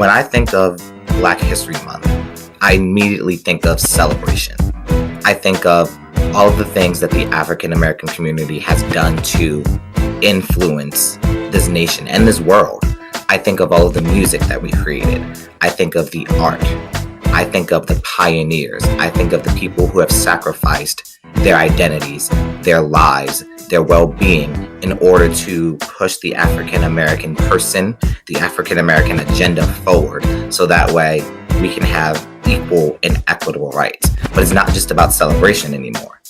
When I think of Black History Month, I immediately think of celebration. I think of all of the things that the African American community has done to influence this nation and this world. I think of all of the music that we created. I think of the art. I think of the pioneers. I think of the people who have sacrificed their identities, their lives, their well-being in order to push the African American person, the African American agenda forward, so that way we can have equal and equitable rights. But it's not just about celebration anymore.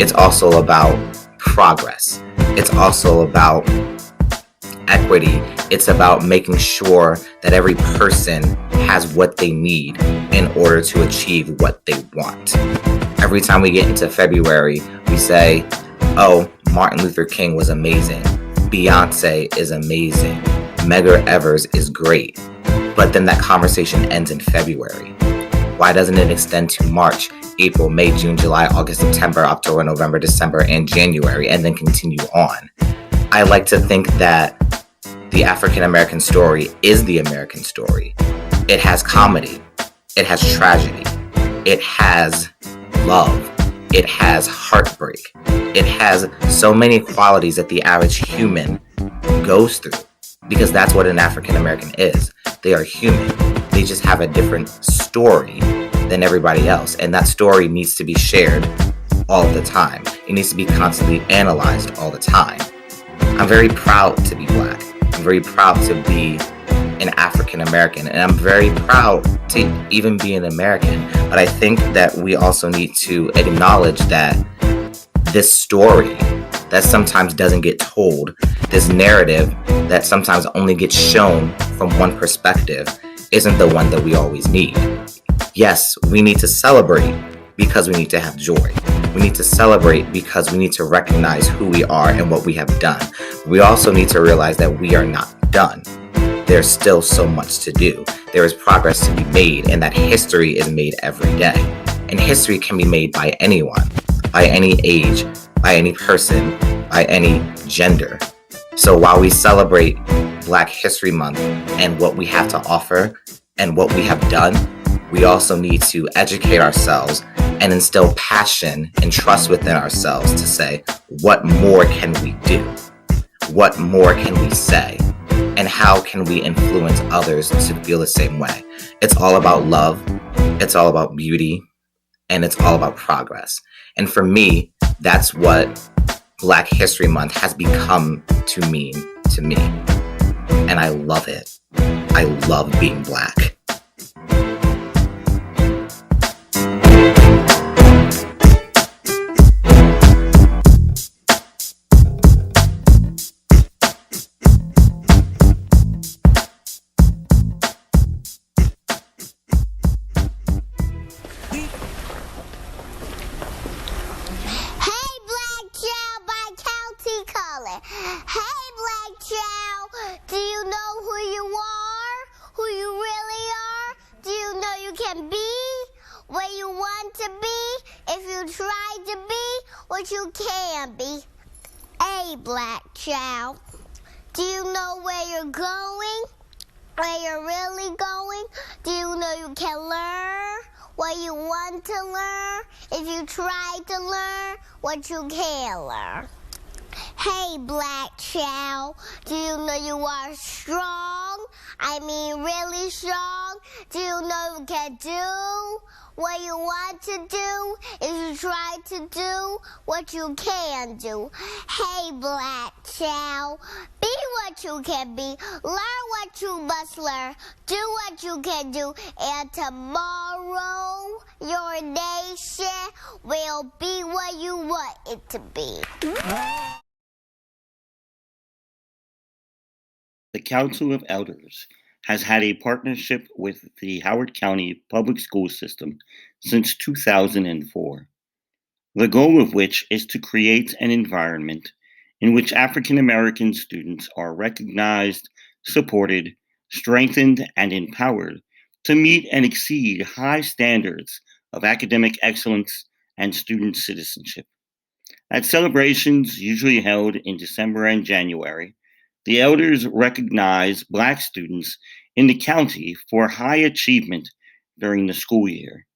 It's also about progress. It's also about equity. It's about making sure that every person has what they need in order to achieve what they want. Every time we get into February, we say, oh, Martin Luther King was amazing. Beyonce is amazing. Medgar Evers is great. But then that conversation ends in February. Why doesn't it extend to March, April, May, June, July, August, September, October, November, December, and January, and then continue on? I like to think that the African American story is the American story. It has comedy. It has tragedy. It has love. It has heartbreak. It has so many qualities that the average human goes through, because that's what an African American is. They are human. They just have a different story than everybody else, and that story needs to be shared all the time. It needs to be constantly analyzed all the time. I'm very proud to be Black. I'm very proud to be an African American, and I'm very proud to even be an American. But I think that we also need to acknowledge that this story that sometimes doesn't get told, this narrative that sometimes only gets shown from one perspective, isn't the one that we always need. Yes, we need to celebrate because we need to have joy. We need to celebrate because we need to recognize who we are and what we have done. We also need to realize that we are not done. There's still so much to do. There is progress to be made, and that history is made every day. And history can be made by anyone, by any age, by any person, by any gender. So while we celebrate Black History Month and what we have to offer and what we have done, we also need to educate ourselves and instill passion and trust within ourselves to say, what more can we do? What more can we say? And how can we influence others to feel the same way? It's all about love. It's all about beauty. And it's all about progress. And for me, that's what Black History Month has become to mean to me. And I love it. I love being Black. Hey, Black Child, do you know who you are? Who you really are? Do you know you can be where you want to be if you try to be what you can be? Hey, Black Child, do you know where you're going? Where you're really going? Do you know you can learn what you want to learn if you try to learn what you can learn? Hey, Black Child, do you know you are strong? I mean really strong? Do you know you can do what you want to do if you try to do what you can do? Hey, Black Child, be what you can be, learn what you must learn, do what you can do, and tomorrow your nation will be what you want it to be. The Council of Elders has had a partnership with the Howard County Public School System since 2004, the goal of which is to create an environment in which African American students are recognized, supported, strengthened, and empowered to meet and exceed high standards of academic excellence and student citizenship. At celebrations usually held in December and January, the elders recognize Black students in the county for high achievement during the school year.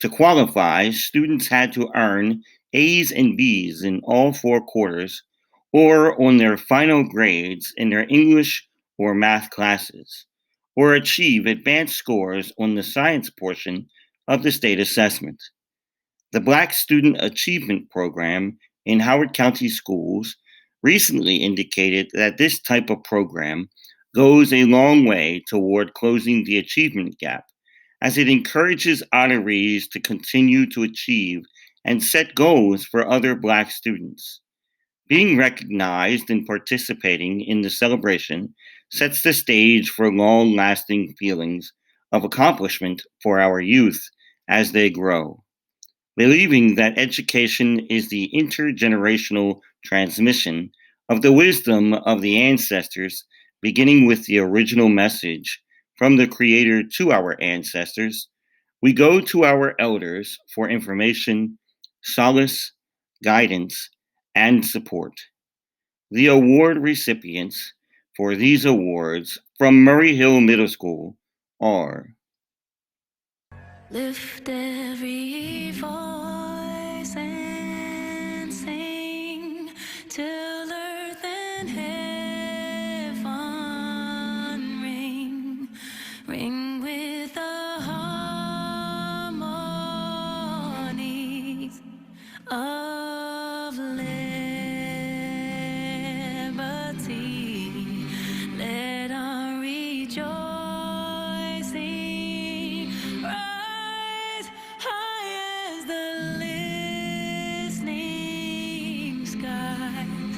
To qualify, students had to earn A's and B's in all 4 quarters or on their final grades in their English or math classes, or achieve advanced scores on the science portion of the state assessment. The Black Student Achievement Program in Howard County Schools recently indicated that this type of program goes a long way toward closing the achievement gap, as it encourages honorees to continue to achieve and set goals for other Black students. Being recognized and participating in the celebration sets the stage for long lasting feelings of accomplishment for our youth as they grow. Believing that education is the intergenerational transmission of the wisdom of the ancestors, beginning with the original message from the Creator to our ancestors, we go to our elders for information, solace, guidance, and support. The award recipients for these awards from Murray Hill Middle School are Lift every voice and sing till earth and heaven ring, ring with the harmonies of liberty. Let our rejoicing rise high as the listening skies.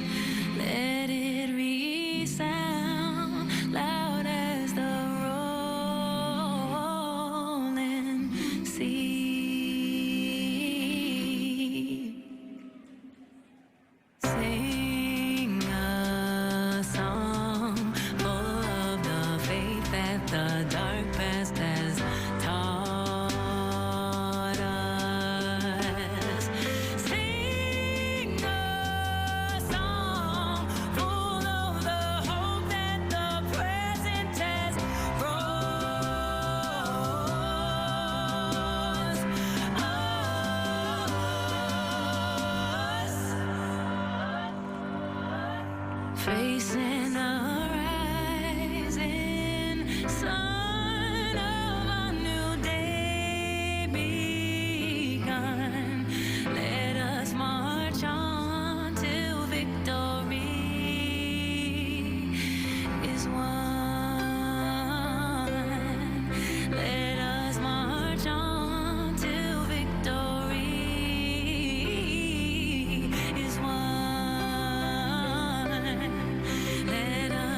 Let it resound loud as the rolling sea. Sing a song full of the faith that the dark past has taught us. Sing a song full of the hope that the present has brought us. Facing a rising sun of a new day begun. Let us march on till victory is won. Let us march on till victory is won. Let us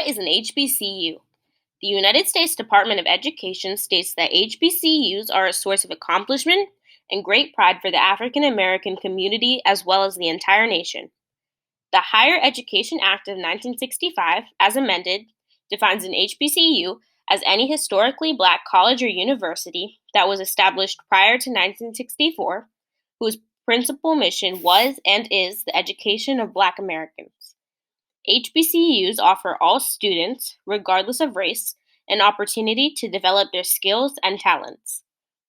What is an HBCU? The United States Department of Education states that HBCUs are a source of accomplishment and great pride for the African American community as well as the entire nation. The Higher Education Act of 1965, as amended, defines an HBCU as any historically black college or university that was established prior to 1964, whose principal mission was and is the education of black Americans. HBCUs offer all students, regardless of race, an opportunity to develop their skills and talents.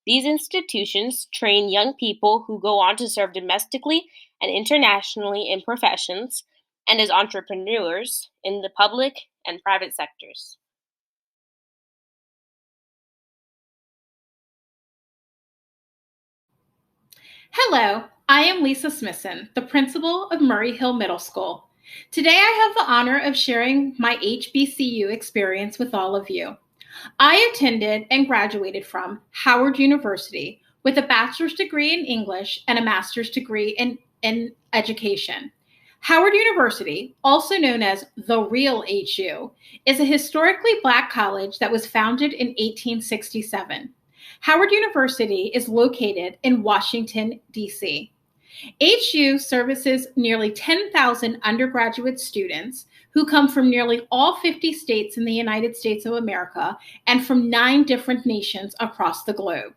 These institutions train young people who go on to serve domestically and internationally in professions and as entrepreneurs in the public and private sectors. Hello, I am Lisa Smithson, the principal of Murray Hill Middle School. Today I have the honor of sharing my HBCU experience with all of you. I attended and graduated from Howard University with a bachelor's degree in English and a master's degree in education. Howard University, also known as the real HU, is a historically black college that was founded in 1867. Howard University is located in Washington, D.C. HU services nearly 10,000 undergraduate students who come from nearly all 50 states in the United States of America and from 9 different nations across the globe.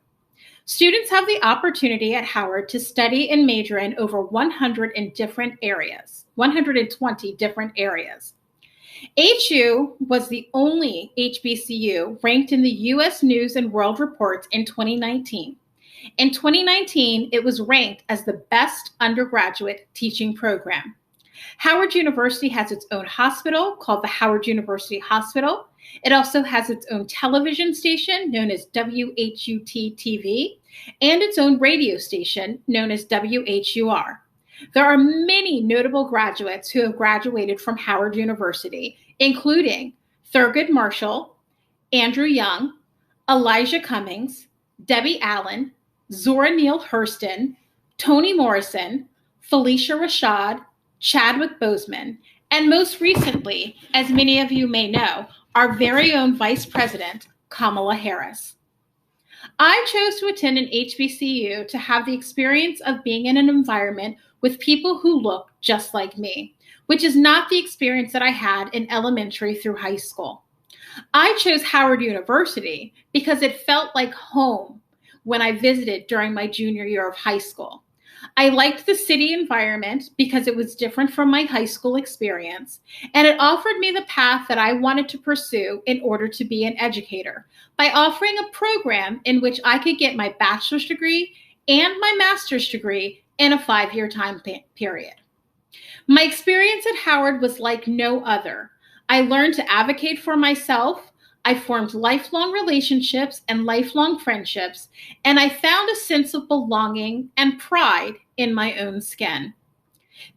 Students have the opportunity at Howard to study and major in over 120 different areas. HU was the only HBCU ranked in the U.S. News and World Reports in 2019. In 2019, it was ranked as the best undergraduate teaching program. Howard University has its own hospital called the Howard University Hospital. It also has its own television station known as WHUT-TV and its own radio station known as WHUR. There are many notable graduates who have graduated from Howard University, including Thurgood Marshall, Andrew Young, Elijah Cummings, Debbie Allen, Zora Neale Hurston, Toni Morrison, Felicia Rashad, Chadwick Boseman, and most recently, as many of you may know, our very own Vice President, Kamala Harris. I chose to attend an HBCU to have the experience of being in an environment with people who look just like me, which is not the experience that I had in elementary through high school. I chose Howard University because it felt like home when I visited during my junior year of high school. I liked the city environment because it was different from my high school experience, and it offered me the path that I wanted to pursue in order to be an educator by offering a program in which I could get my bachelor's degree and my master's degree in a 5-year time period. My experience at Howard was like no other. I learned to advocate for myself. I formed lifelong relationships and lifelong friendships, and I found a sense of belonging and pride in my own skin.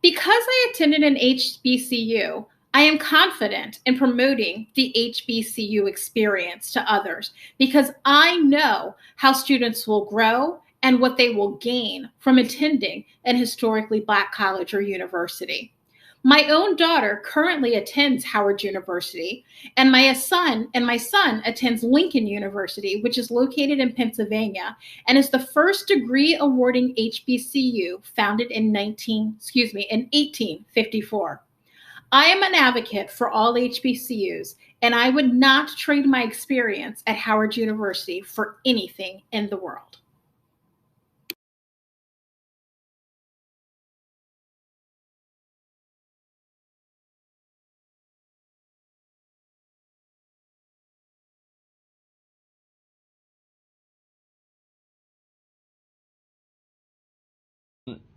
Because I attended an HBCU, I am confident in promoting the HBCU experience to others because I know how students will grow and what they will gain from attending an historically black college or university. My own daughter currently attends Howard University, and my son attends Lincoln University, which is located in Pennsylvania, and is the first degree awarding HBCU founded in 1854. I am an advocate for all HBCUs, and I would not trade my experience at Howard University for anything in the world.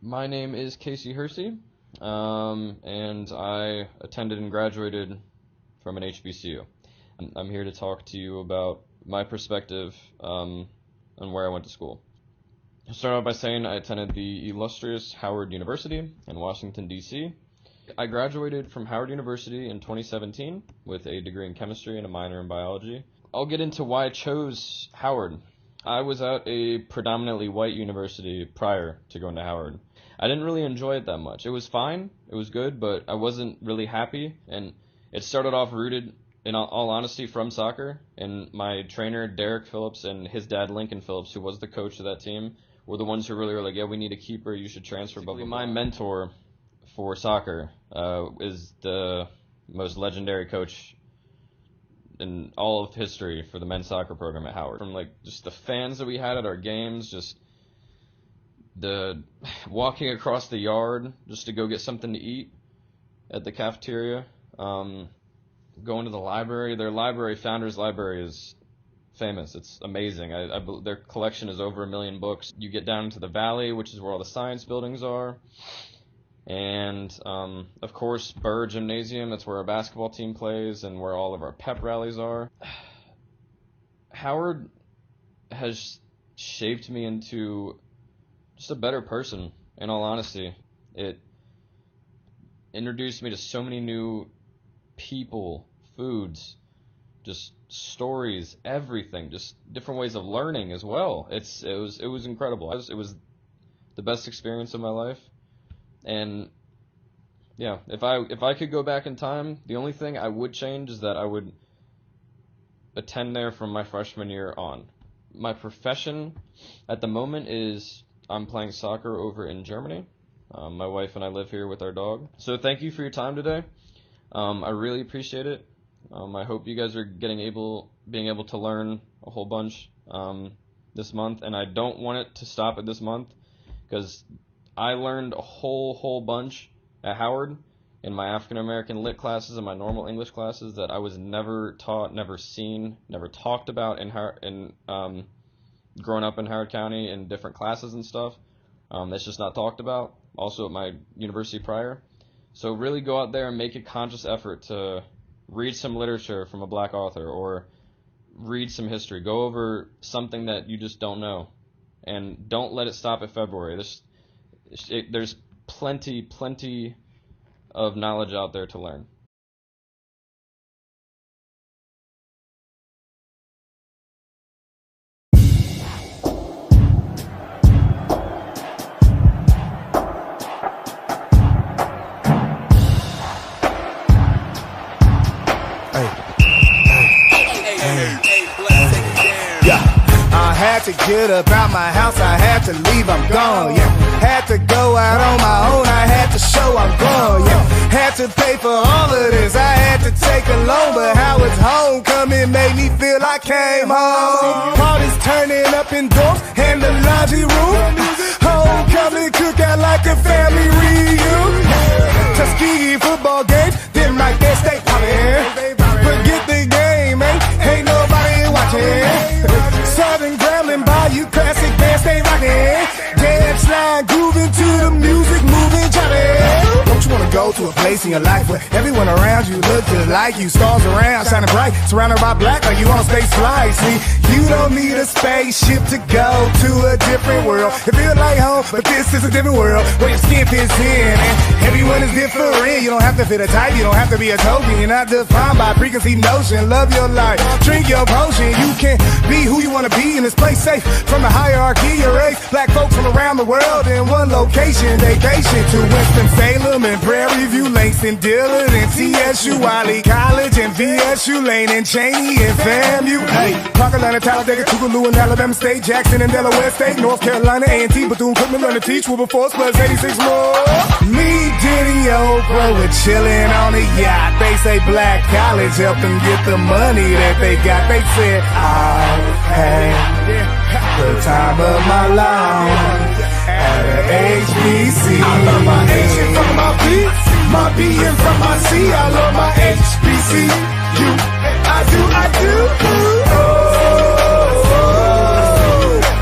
My name is Casey Hersey, and I attended and graduated from an HBCU. I'm here to talk to you about my perspective on where I went to school. I'll start out by saying I attended the illustrious Howard University in Washington, D.C. I graduated from Howard University in 2017 with a degree in chemistry and a minor in biology. I'll get into why I chose Howard. I was at a predominantly white university prior to going to Howard. I didn't really enjoy it that much. It was fine, it was good, but I wasn't really happy, and it started off rooted, in all honesty, from soccer. And my trainer, Derek Phillips, and his dad, Lincoln Phillips, who was the coach of that team, were the ones who really were like, yeah, we need a keeper, you should transfer. But my mentor for soccer is the most legendary coach in all of history for the men's soccer program at Howard. From like just the fans that we had at our games, just the walking across the yard just to go get something to eat at the cafeteria, going to the library. Their library, Founders Library, is famous. It's amazing. Their collection is over 1 million books. You get down into the valley, which is where all the science buildings are. And, of course, Burr Gymnasium, that's where our basketball team plays and where all of our pep rallies are. Howard has shaped me into just a better person, in all honesty. It introduced me to so many new people, foods, just stories, everything, just different ways of learning as well. It was incredible. It was the best experience of my life. And yeah, if I could go back in time, the only thing I would change is that I would attend there from my freshman year on. My profession at the moment is I'm playing soccer over in Germany. My wife and I live here with our dog. So thank you for your time today. I really appreciate it. I hope you guys are being able to learn a whole bunch this month, and I don't want it to stop at this month, because I learned a whole bunch at Howard in my African American lit classes and my normal English classes that I was never taught, never seen, never talked about in growing up in Howard County in different classes and stuff. That's just not talked about. Also at my university prior. So really go out there and make a conscious effort to read some literature from a black author or read some history. Go over something that you just don't know, and don't let it stop at February. There's plenty of knowledge out there to learn. To get up out my house, I had to leave, I'm gone, yeah. Had to go out on my own, I had to show I'm gone, yeah. Had to pay for all of this, I had to take a loan, but Howard's homecoming made me feel I came home. Parties turning up indoors, and the laundry room. Homecoming cookout like a family reunion. Tuskegee football games, then right there stay poppin'. Forget the game, ain't nobody watching. Southern Grambling Bayou classic band stay rockin'. Dance line grooving to the music, moving choppin'. Don't you wanna go to a place in your life where everyone around you look just like you? Stars around, shining bright, surrounded by black like you on space flight. See, you don't need a spaceship to go to a different world. It feels like home, but this is a different world where your skin fits in and everyone is different. You don't have to fit a type, you don't have to be a token. You're not defined by preconceived notion. Love your life, drink your potion. You can be who you wanna be in this place, safe from the hierarchy of race. Black folks from around the world in one location. Vacation to Winston-Salem and Prairie View, Langston, Dillard and TSU, Wiley College and VSU, Lane and Cheney and FAMU. Hey, Parkland, Talladega, Tougaloo and Alabama State, Jackson and Delaware State, North Carolina, A&T, Bethune-Cookman, learn to teach, Wilberforce plus 86 more. Me, Diddy, Oprah, we're chillin' on a yacht. They say black college helped them get the money that they got. They said, I had the time of my life at a HBC. I love my H in front of my B, my B in front of my C. I love my HBCU. I do. Oh,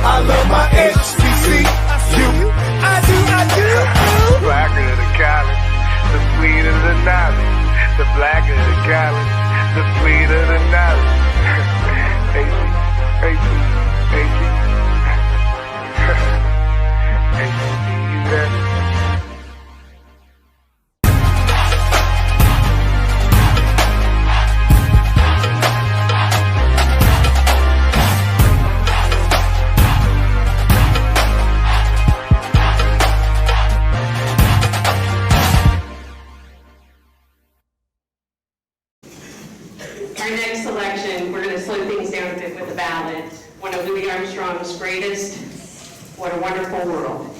I love my HBCU. I do. The blacker the college, the sweeter the knowledge. The blacker the college, the sweeter the knowledge. H. one of Louis Armstrong's greatest. What a wonderful world.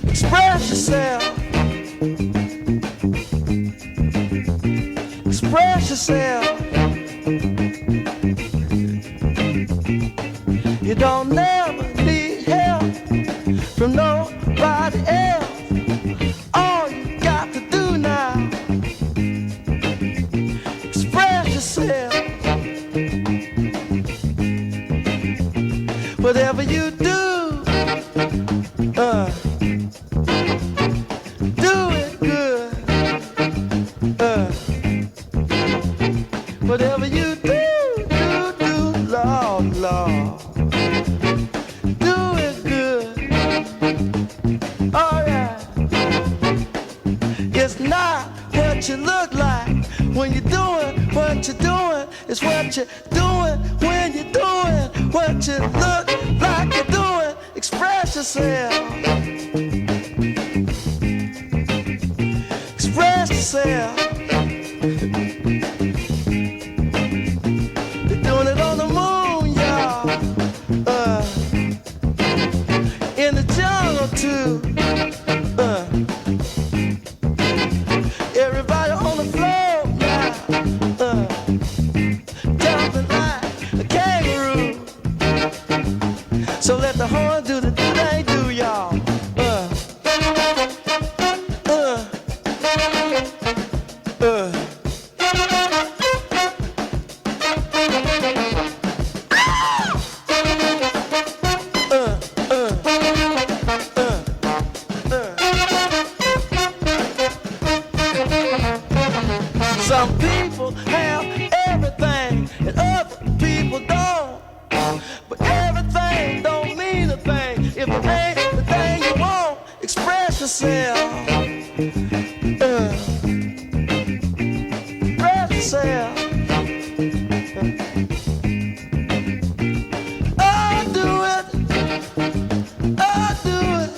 Express yourself. Express yourself. You don't never need help from nobody else. All you got to do now, express yourself. Whatever you do, do it good. Whatever you do, Lord, Lord, do it good. Oh yeah. It's not what you look like when you're doing what you're doing. It's what you're doing when you're doing what you look like you're doing. Express yourself. Express yourself. They're doing it on the moon, y'all. In the jungle too. Everybody on the floor now. Jumping like a kangaroo. So let the horn do the thing they do, y'all. Some people have everything and other people don't. But everything don't mean a thing if it ain't the thing you want. Express yourself. Express yourself. Oh, do it. Oh, do it.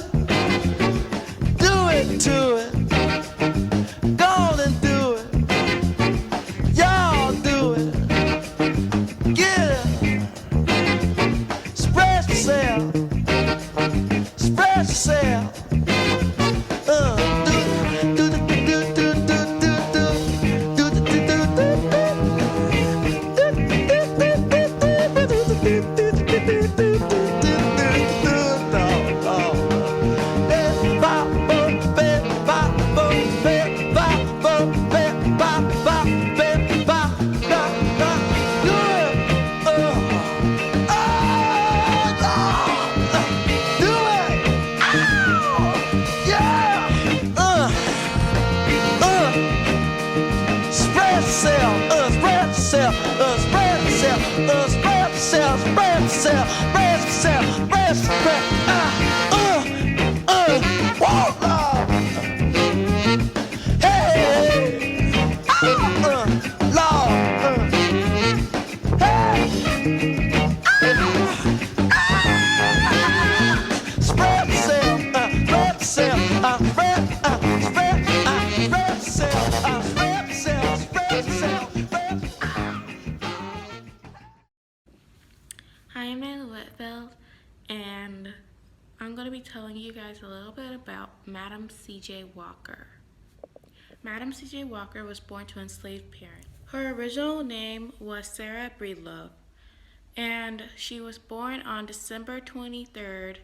Do it to it. myself, brace myself, brace myself. Whoa, Lord. Hey, Lord. Spread yourself, spread yourself, spread yourself, spread yourself, spread yourself. Hi, I'm Amanda Whitfield, and I'm going to be telling you guys a little bit about Madam C.J. Walker. Madam C.J. Walker was born to enslaved parents. Her original name was Sarah Breedlove, and she was born on December 23rd,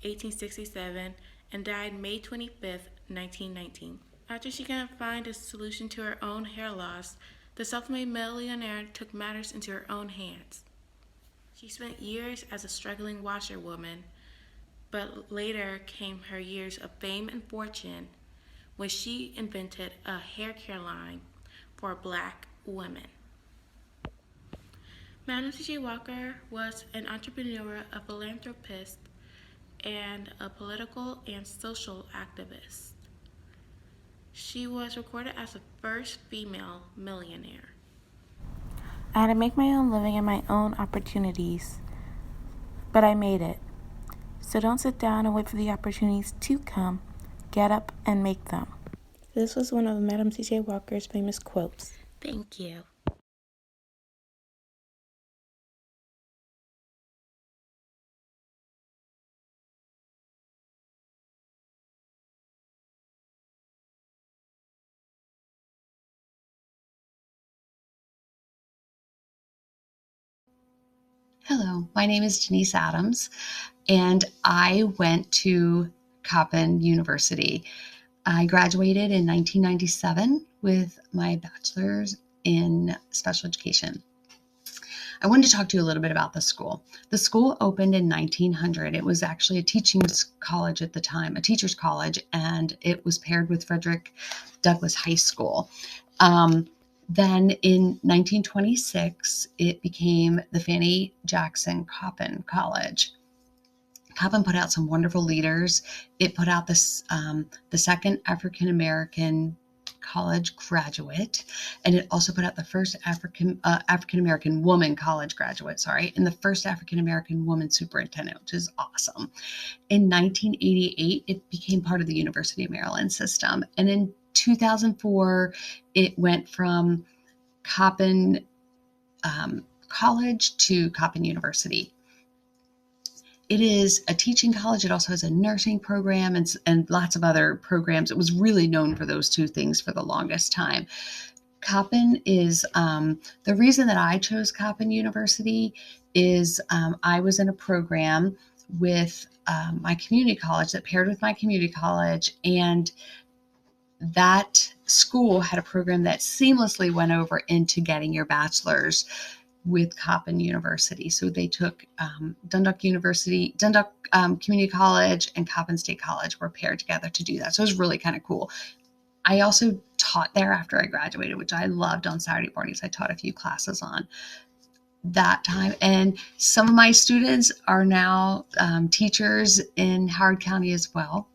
1867, and died May 25th, 1919. After she couldn't find a solution to her own hair loss, the self-made millionaire took matters into her own hands. She spent years as a struggling washerwoman, but later came her years of fame and fortune when she invented a hair care line for Black women. Madam C.J. Walker was an entrepreneur, a philanthropist, and a political and social activist. She was recorded as the first female millionaire. I had to make my own living and my own opportunities, but I made it. So don't sit down and wait for the opportunities to come. Get up and make them. This was one of Madam C.J. Walker's famous quotes. Thank you. Hello, my name is Denise Adams, and I went to Coppin University. I graduated in 1997 with my bachelor's in special education. I wanted to talk to you a little bit about the school. The school opened in 1900. It was actually a teachers college at the time, a teacher's college, and it was paired with Frederick Douglass High School. Then in 1926, it became the Fannie Jackson Coppin College. Coppin put out some wonderful leaders. It put out this the second African-American college graduate, and it also put out the first African-American woman college graduate, and the first African-American woman superintendent, which is awesome. In 1988, it became part of the University of Maryland system, and in 2004, it went from Coppin College to Coppin University. It is a teaching college. It also has a nursing program and lots of other programs. It was really known for those two things for the longest time. Coppin is, the reason that I chose Coppin University is I was in a program with my community college that paired with my community college, and that school had a program that seamlessly went over into getting your bachelor's with Coppin University. So they took Dundalk Community College and Coppin State College were paired together to do that. So it was really kind of cool. I also taught there after I graduated, which I loved on Saturday mornings. I taught a few classes on that time. And some of my students are now teachers in Howard County as well.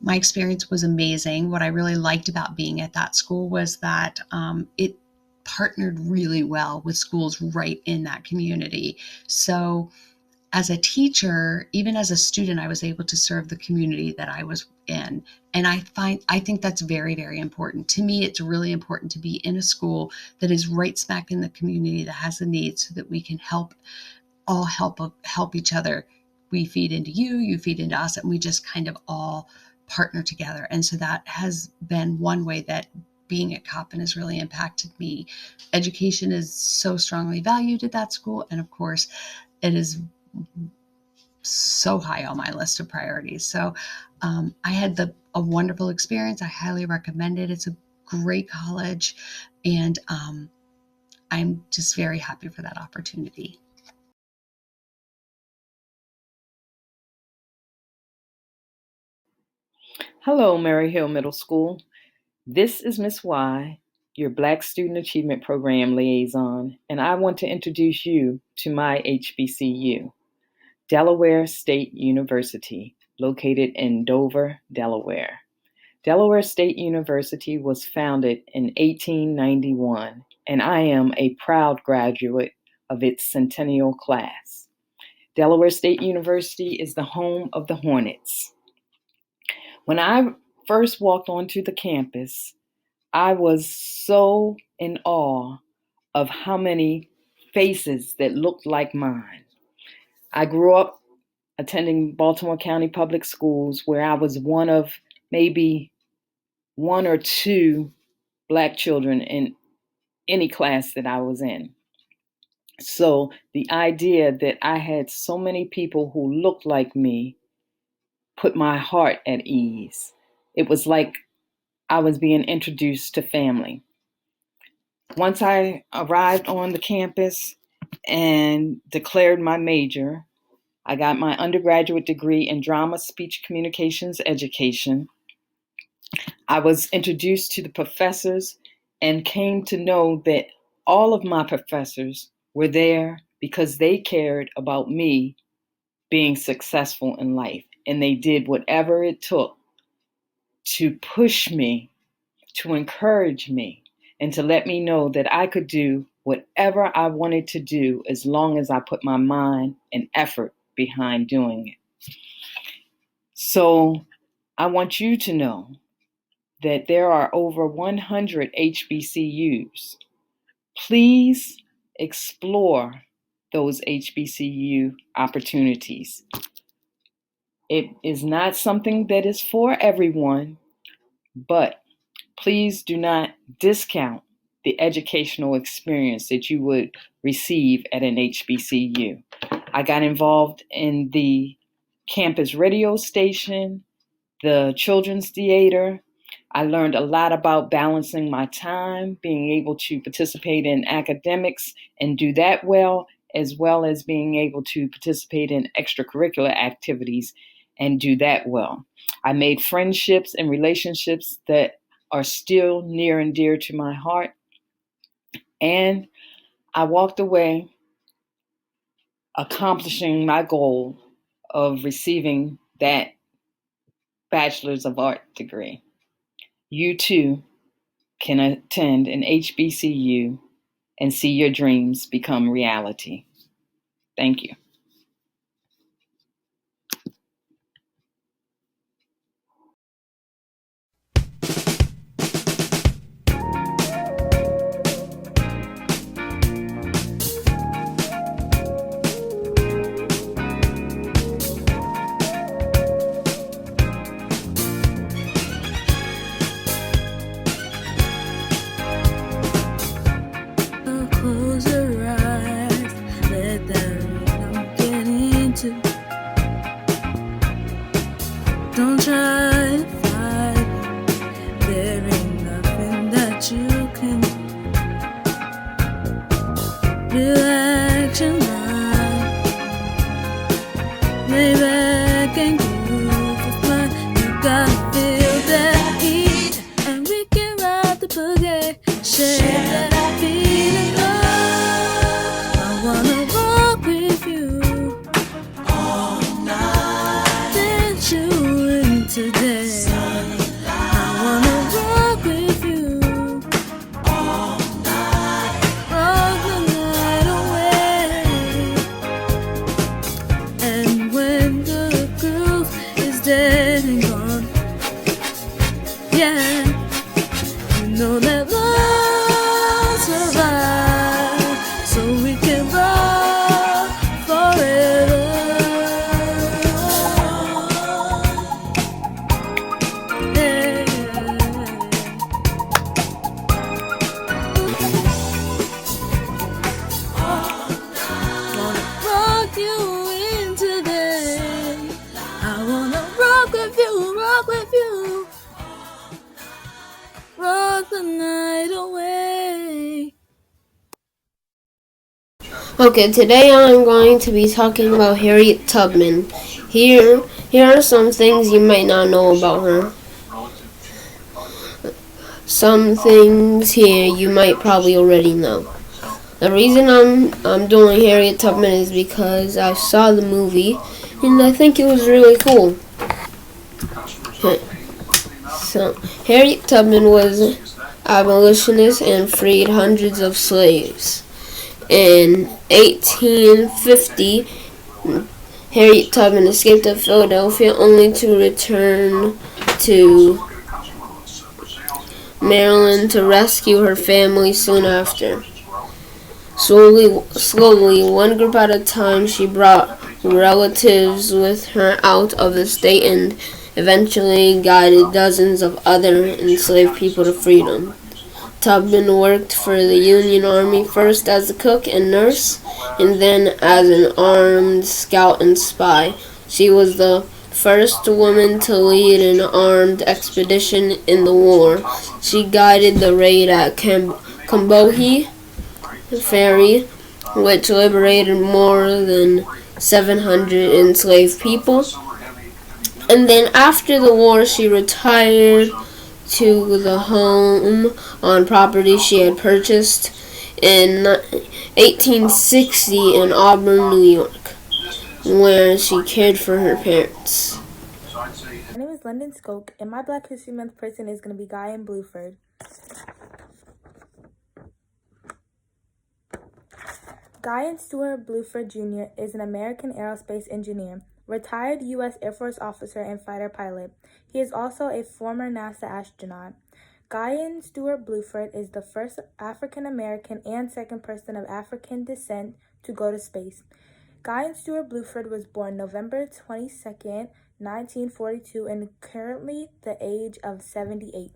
My experience was amazing. What I really liked about being at that school was that it partnered really well with schools right in that community. So as a teacher, even as a student, I was able to serve the community that I was in. And I think that's very, very important. To me, it's really important to be in a school that is right smack in the community that has the need, so that we can help each other. We feed into you, you feed into us, and we just kind of all partner together. And so that has been one way that being at Coppin has really impacted me. Education is so strongly valued at that school. And of course, it is so high on my list of priorities. So I had a wonderful experience. I highly recommend it. It's a great college. And I'm just very happy for that opportunity. Hello, Mary Hill Middle School. This is Miss Y, your Black Student Achievement Program liaison, and I want to introduce you to my HBCU, Delaware State University, located in Dover, Delaware. Delaware State University was founded in 1891, and I am a proud graduate of its centennial class. Delaware State University is the home of the Hornets. When I first walked onto the campus, I was so in awe of how many faces that looked like mine. I grew up attending Baltimore County Public Schools, where I was one of maybe one or two Black children in any class that I was in. So the idea that I had so many people who looked like me put my heart at ease. It was like I was being introduced to family. Once I arrived on the campus and declared my major, I got my undergraduate degree in drama, speech, communications, education. I was introduced to the professors and came to know that all of my professors were there because they cared about me being successful in life. And they did whatever it took to push me, to encourage me, and to let me know that I could do whatever I wanted to do as long as I put my mind and effort behind doing it. So I want you to know that there are over 100 HBCUs. Please explore those HBCU opportunities. It is not something that is for everyone, but please do not discount the educational experience that you would receive at an HBCU. I got involved in the campus radio station, the children's theater. I learned a lot about balancing my time, being able to participate in academics and do that well as being able to participate in extracurricular activities and do that well. I made friendships and relationships that are still near and dear to my heart. And I walked away accomplishing my goal of receiving that Bachelor's of Art degree. You too can attend an HBCU and see your dreams become reality. Thank you. Close your eyes, let them get into. Don't try to fight, there ain't nothing that you can do. Relax your mind, lay back and groove with mine. You gotta feel that heat, and we can ride the boogie, share that feeling. I wanna walk with you all night, dance you in today. I wanna walk with you all night, rock the night away. And when the groove is dead and gone, yeah, you know that love survives, so we can rock forever. Yeah. Wanna rock you in today. I wanna rock with you, rock with you. Rock the night away. Okay, today I'm going to be talking about Harriet Tubman. Here are some things you might not know about her. some things here you might probably already know. The reason I'm doing Harriet Tubman is because I saw the movie and I think it was really cool. So, Harriet Tubman was an abolitionist and freed hundreds of slaves. In 1850, Harriet Tubman escaped to Philadelphia only to return to Maryland to rescue her family soon after. Slowly, one group at a time, she brought relatives with her out of the state and eventually guided dozens of other enslaved people to freedom. Tubman worked for the Union Army first as a cook and nurse, and then as an armed scout and spy. She was the first woman to lead an armed expedition in the war. She guided the raid at Combahee Ferry, which liberated more than 700 enslaved people. And then after the war, she retired to the home on property she had purchased in 1860 in Auburn, New York, where she cared for her parents. My name is London Skoke, and my Black History Month person is going to be Guyan Bluford. Guyan Stewart Bluford Jr. is an American aerospace engineer, retired U.S. Air Force officer and fighter pilot. He is also a former NASA astronaut. Guyan Stewart Bluford is the first African American and second person of African descent to go to space. Guyan Stewart Bluford was born November 22nd, 1942, and currently the age of 78.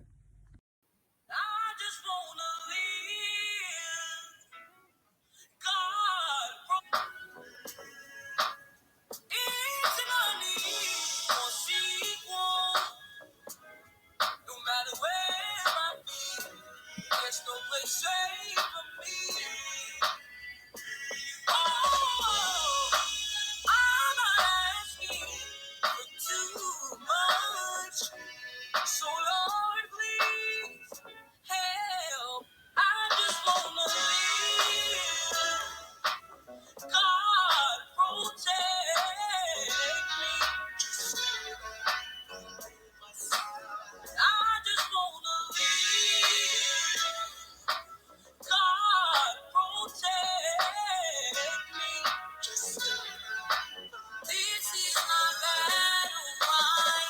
There's no place safe for me. I'm not asking for too much. So Lord, please help. I just wanna live. God protect me. I just wanna live. God protect me. This is my battle cry.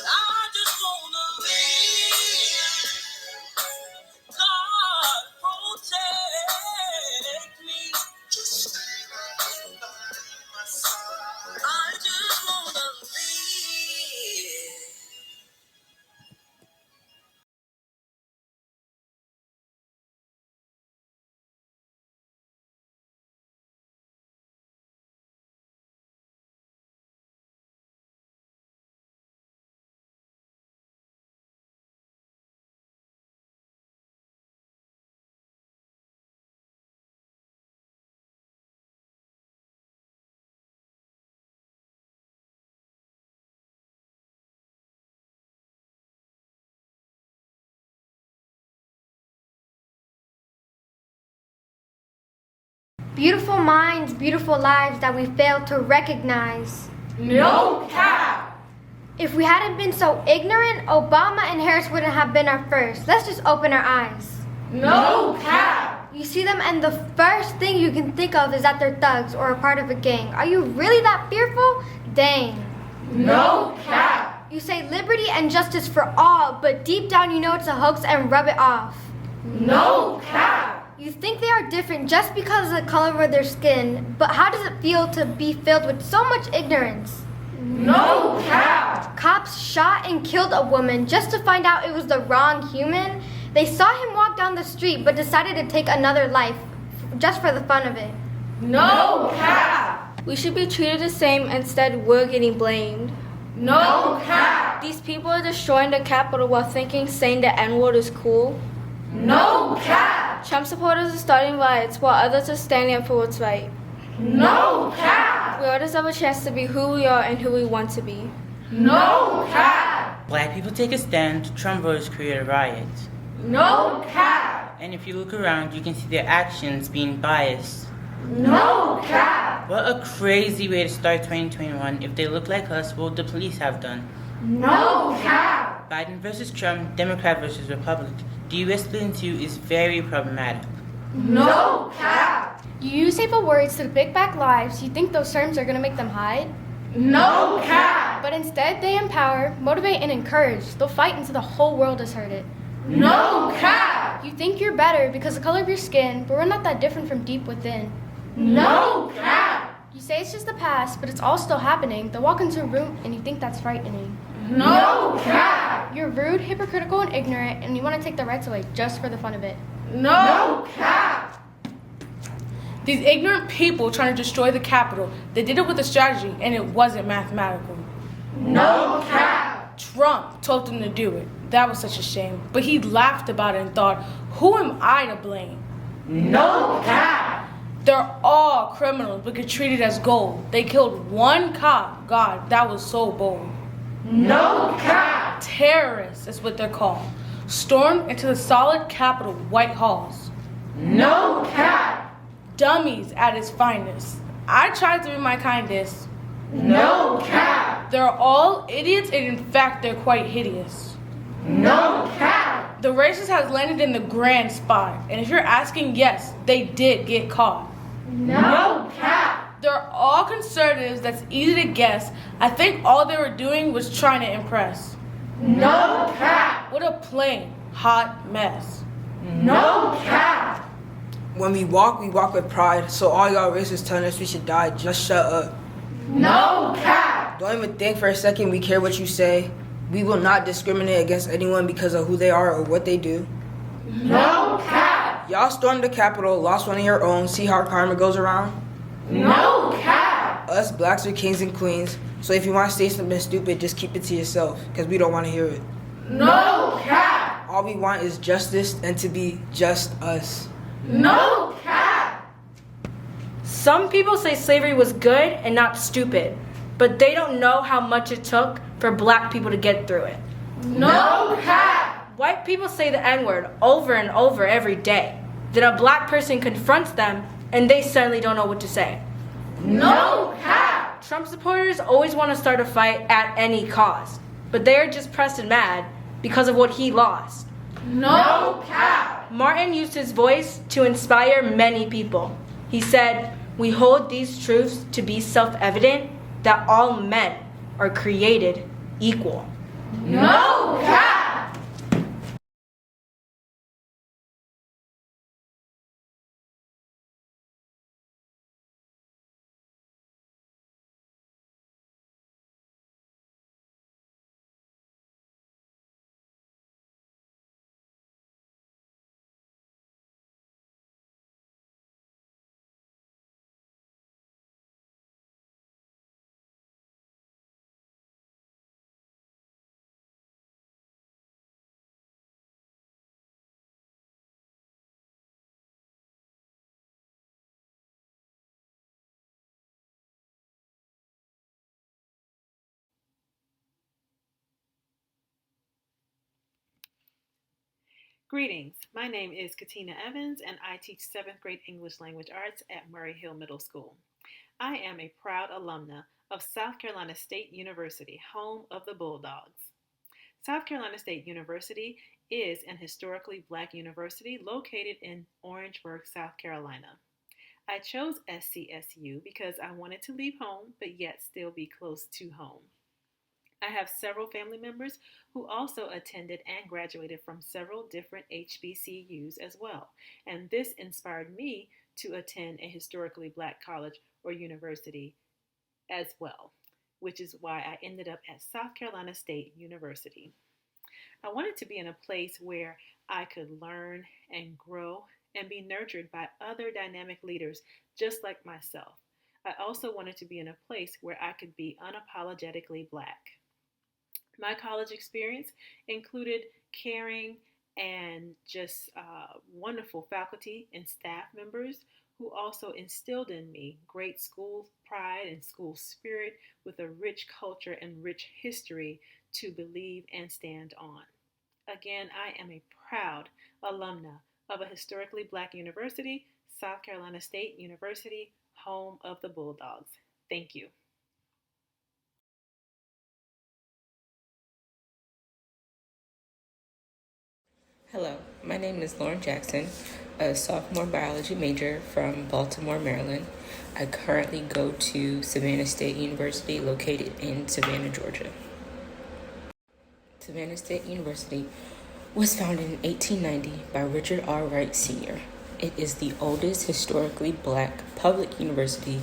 I just wanna live. God protect me. I just wanna live. Beautiful minds, beautiful lives that we fail to recognize. No cap! If we hadn't been so ignorant, Obama and Harris wouldn't have been our first. Let's just open our eyes. No cap! You see them and the first thing you can think of is that they're thugs or a part of a gang. Are you really that fearful? Dang. No cap! You say liberty and justice for all, but deep down you know it's a hoax and rub it off. No cap! You think they are different just because of the color of their skin, but how does it feel to be filled with so much ignorance? No cap! Cops shot and killed a woman just to find out it was the wrong human. They saw him walk down the street but decided to take another life just for the fun of it. No cap! We should be treated the same, instead we're getting blamed. No cap! These people are destroying the Capitol while thinking saying the N-word is cool. No cap! Trump supporters are starting riots while others are standing up for what's right. No cap! We all deserve a chance to be who we are and who we want to be. No cap! Black people take a stand, Trump voters create a riot. No cap! And if you look around, you can see their actions being biased. No cap! What a crazy way to start 2021. If they look like us, what would the police have done? No cap! Biden versus Trump, Democrat versus Republic. The US split in is very problematic. No cap! You use hateful words to depict Black lives. You think those terms are going to make them hide? No cap! But instead, they empower, motivate, and encourage. They'll fight until the whole world is heard it. No cap! You think you're better because of the color of your skin, but we're not that different from deep within. No cap! You say it's just the past, but it's all still happening. They'll walk into a room and you think that's frightening. No cap! You're rude, hypocritical, and ignorant, and you want to take their rights away just for the fun of it. No cap! These ignorant people trying to destroy the Capitol, they did it with a strategy, and it wasn't mathematical. No cap! Trump told them to do it. That was such a shame. But he laughed about it and thought, who am I to blame? No cap! They're all criminals but get treated as gold. They killed one cop. God, that was so bold. No cap! Terrorists is what they're called. Stormed into the solid Capitol White Halls. No cap! Dummies at its finest. I tried to be my kindest. No cap! They're all idiots, and in fact, they're quite hideous. No cap! The racist has landed in the grand spot, and if you're asking, yes, they did get caught. No cap! They're all conservatives, that's easy to guess. I think all they were doing was trying to impress. No cap! What a plain, hot mess. No cap! When we walk with pride, so all y'all racists telling us we should die, just shut up. No cap! Don't even think for a second we care what you say. We will not discriminate against anyone because of who they are or what they do. No cap! Y'all stormed the Capitol, lost one of your own, see how karma goes around? No cap! Us blacks are kings and queens, so if you want to say something stupid, just keep it to yourself, because we don't want to hear it. No cap! All we want is justice and to be just us. No cap! Some people say slavery was good and not stupid, but they don't know how much it took for black people to get through it. No cap! White people say the N-word over and over every day. Then a black person confronts them and they suddenly don't know what to say. No cap! Trump supporters always want to start a fight at any cost, but they are just pressed and mad because of what he lost. No cap! Martin used his voice to inspire many people. He said, "We hold these truths to be self-evident, that all men are created equal." No cap! Greetings, my name is Katina Evans and I teach 7th grade English Language Arts at Murray Hill Middle School. I am a proud alumna of South Carolina State University, home of the Bulldogs. South Carolina State University is an historically black university located in Orangeburg, South Carolina. I chose SCSU because I wanted to leave home but yet still be close to home. I have several family members who also attended and graduated from several different HBCUs as well, and this inspired me to attend a historically black college or university as well, which is why I ended up at South Carolina State University. I wanted to be in a place where I could learn and grow and be nurtured by other dynamic leaders just like myself. I also wanted to be in a place where I could be unapologetically Black. My college experience included caring and just wonderful faculty and staff members who also instilled in me great school pride and school spirit with a rich culture and rich history to believe and stand on. Again, I am a proud alumna of a historically Black university, South Carolina State University, home of the Bulldogs. Thank you. Hello, my name is Lauren Jackson, a sophomore biology major from Baltimore, Maryland. I currently go to Savannah State University, located in Savannah, Georgia. Savannah State University was founded in 1890 by Richard R. Wright Sr. It is the oldest historically Black public university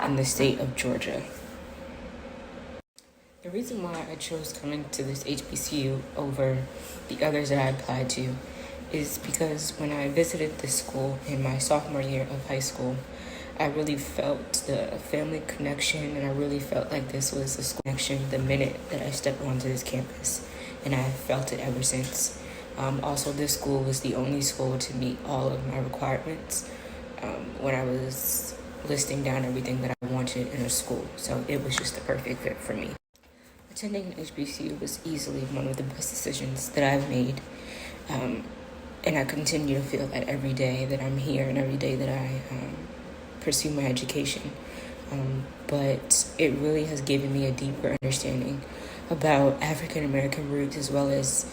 in the state of Georgia. The reason why I chose coming to this HBCU over the others that I applied to is because when I visited this school in my sophomore year of high school, I really felt the family connection, and I really felt like this was a school connection the minute that I stepped onto this campus, and I have felt it ever since. Also, this school was the only school to meet all of my requirements when I was listing down everything that I wanted in a school, so it was just the perfect fit for me. Attending an HBCU was easily one of the best decisions that I've made, and I continue to feel that every day that I'm here and every day that I pursue my education. But it really has given me a deeper understanding about African American roots, as well as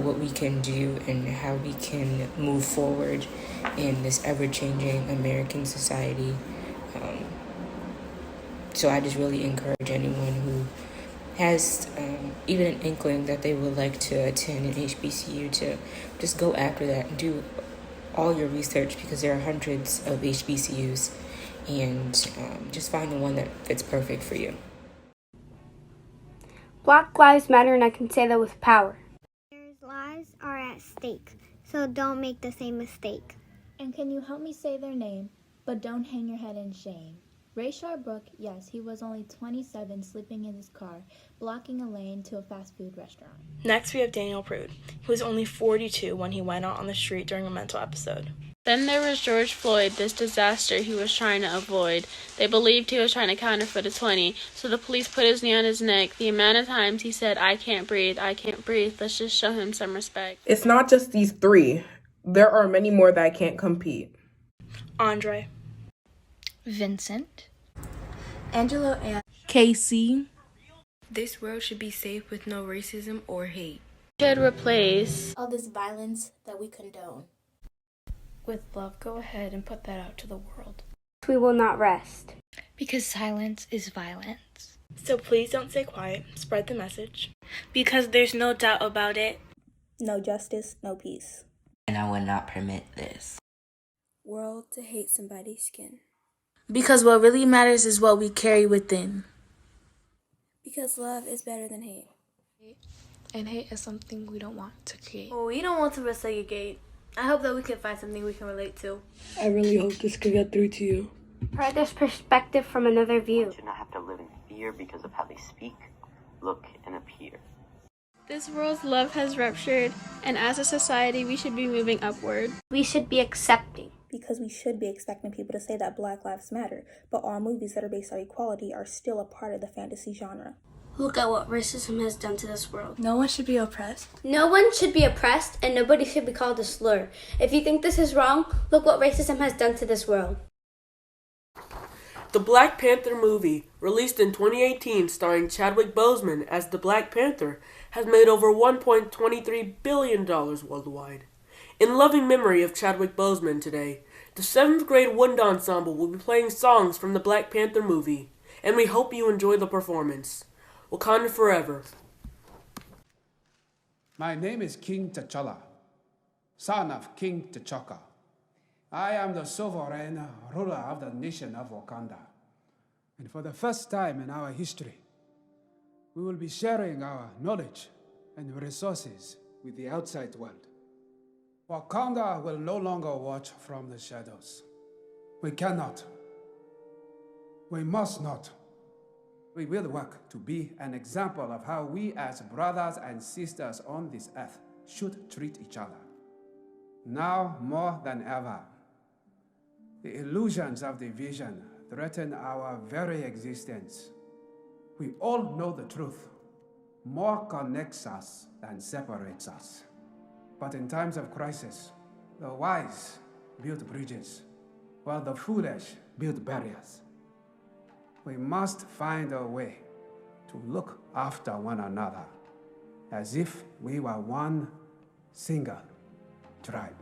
what we can do and how we can move forward in this ever-changing American society. So I just really encourage anyone who has even an inkling that they would like to attend an HBCU to just go after that and do all your research, because there are hundreds of HBCUs, and just find the one that fits perfect for you. Black Lives Matter, and I can say that with power. Their lives are at stake, so don't make the same mistake. And can you help me say their name, but don't hang your head in shame? Rayshard Brooke, yes, he was only 27, sleeping in his car, blocking a lane to a fast food restaurant. Next, we have Daniel Prude, who was only 42 when he went out on the street during a mental episode. Then there was George Floyd, this disaster he was trying to avoid. They believed he was trying to counterfeit a 20, so the police put his knee on his neck. The amount of times he said, I can't breathe, let's just show him some respect. It's not just these three. There are many more that can't compete. Andre. Vincent. Angelo and Casey. This world should be safe with no racism or hate. Should replace all this violence that we condone. With love, go ahead and put that out to the world. We will not rest. Because silence is violence. So please don't stay quiet. Spread the message. Because there's no doubt about it. No justice, no peace. And I will not permit this world to hate somebody's skin. Because what really matters is what we carry within. Because love is better than hate. And hate is something we don't want to create. Well, we don't want to segregate. I hope that we can find something we can relate to. I really hope this could get through to you. Heard this perspective from another view. We do not have to live in fear because of how they speak, look, and appear. This world's love has ruptured, and as a society, we should be moving upward. We should be accepting. Because we should be expecting people to say that Black Lives Matter, but all movies that are based on equality are still a part of the fantasy genre. Look at what racism has done to this world. No one should be oppressed. No one should be oppressed, and nobody should be called a slur. If you think this is wrong, look what racism has done to this world. The Black Panther movie, released in 2018 starring Chadwick Boseman as the Black Panther, has made over $1.23 billion worldwide. In loving memory of Chadwick Boseman today, the 7th grade wind ensemble will be playing songs from the Black Panther movie, and we hope you enjoy the performance. Wakanda Forever. My name is King T'Challa, son of King T'Chaka. I am the sovereign ruler of the nation of Wakanda. And for the first time in our history, we will be sharing our knowledge and resources with the outside world. Wakanda will no longer watch from the shadows. We cannot We must not. We will work to be an example of how we as brothers and sisters on this earth should treat each other. Now more than ever, the illusions of division threaten our very existence. We all know the truth. More connects us than separates us. But in times of crisis, the wise build bridges, while the foolish build barriers. We must find a way to look after one another as if we were one single tribe.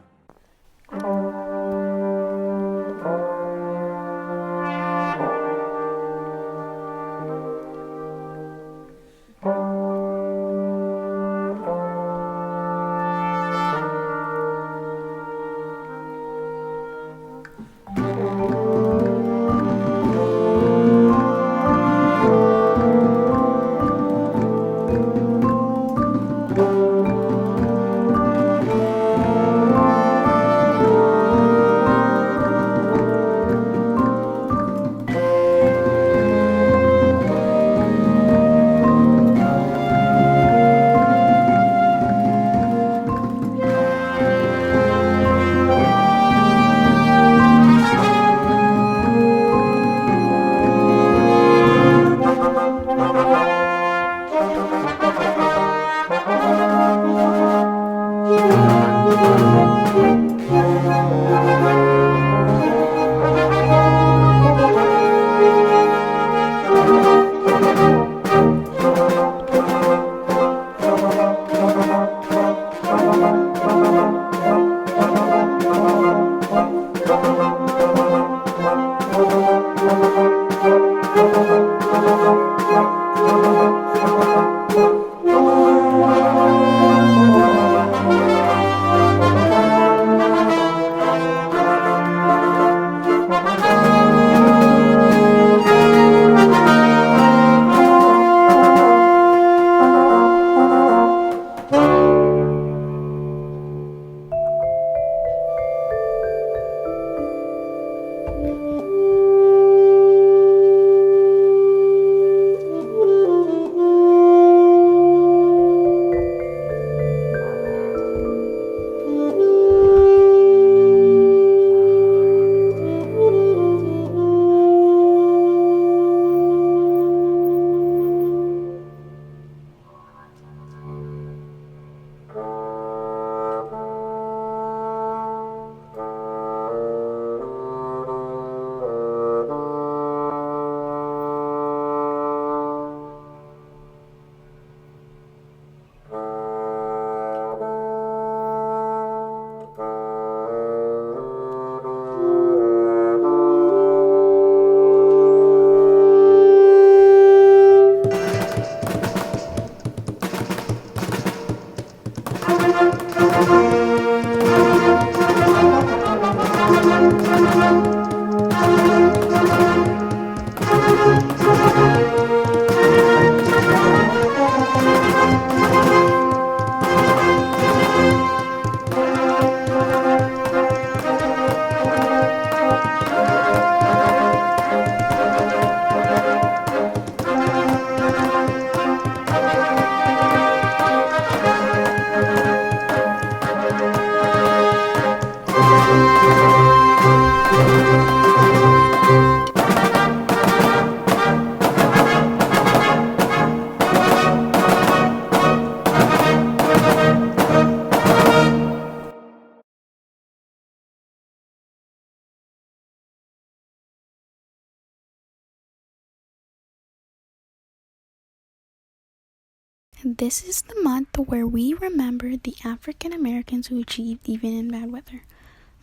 This is the month where we remember the African Americans who achieved even in bad weather.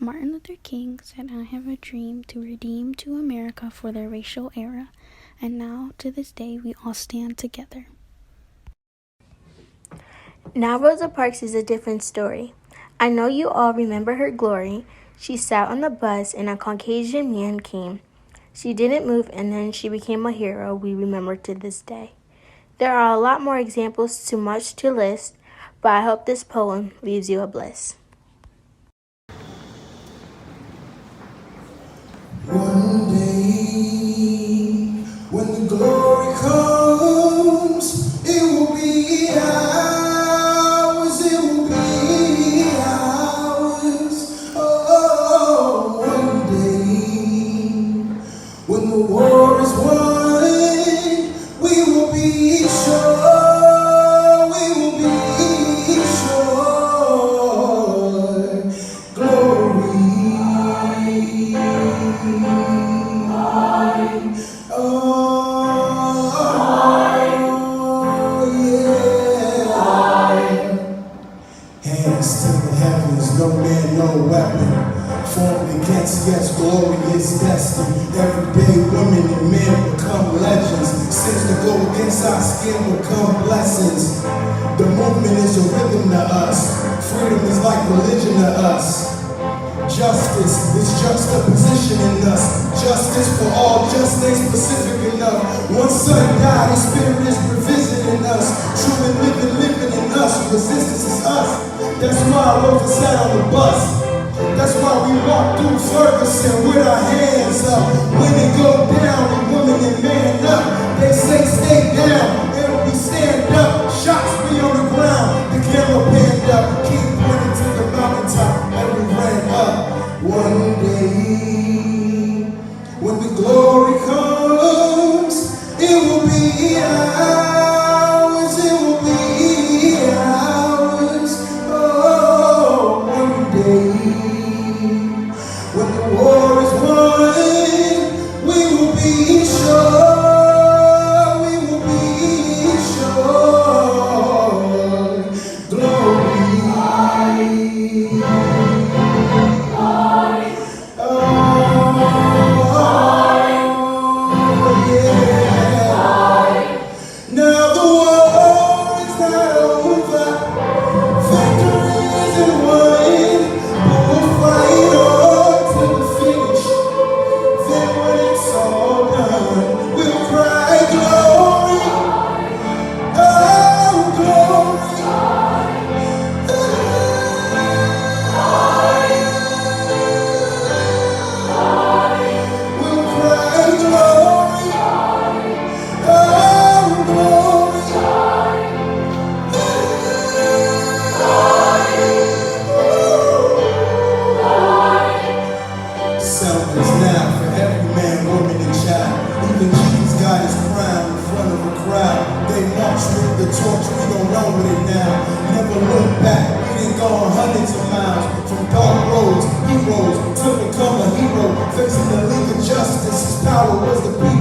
Martin Luther King said, "I have a dream to redeem to America for their racial era." And now, to this day, we all stand together. Now Rosa Parks is a different story. I know you all remember her glory. She sat on the bus and a Caucasian man came. She didn't move and then she became a hero we remember to this day. There are a lot more examples, too much to list, but I hope this poem leaves you a bliss. One day comes, it will be ours, it will be ours. Oh, one day, when the war is won, we will be sure, we will be sure. Glory. Hands to the heavens, no man, no weapon formed against, yes, glory is destined. Everyday women and men become legends. Sins that go against our skin become blessings. The movement is a rhythm to us. Freedom is like religion to us. Justice is juxtaposition in us. Justice for all, just ain't specific enough. One son died, his spirit is revisiting us. True and living in us. Resistance is us. That's why Rosa sat on the bus. That's why we walk through Ferguson with our hands up. When it go down, we women and man up. They say stay down, and we stand up. Shots be on the ground, the camera panned up. Keep pointing to the mountaintop, and we ran up. One day, when the glory comes, it will be ours, it will be ours. Oh, one day, when the war is won, we will be sure, we will be sure. Glory. Now the war is not over, victory isn't won, but we'll fight on to the finish. Then when it's all done, we'll cry glory, oh glory. We'll cry glory, oh glory. Selfless now for every man, woman, and child. Even Jesus got his crown in front of a crowd. They march with the torch, we don't run with it now. Never look back, we done gone hundreds of miles. From dark roads, heroes, to become a hero. Facing the league of justice, his power was the people.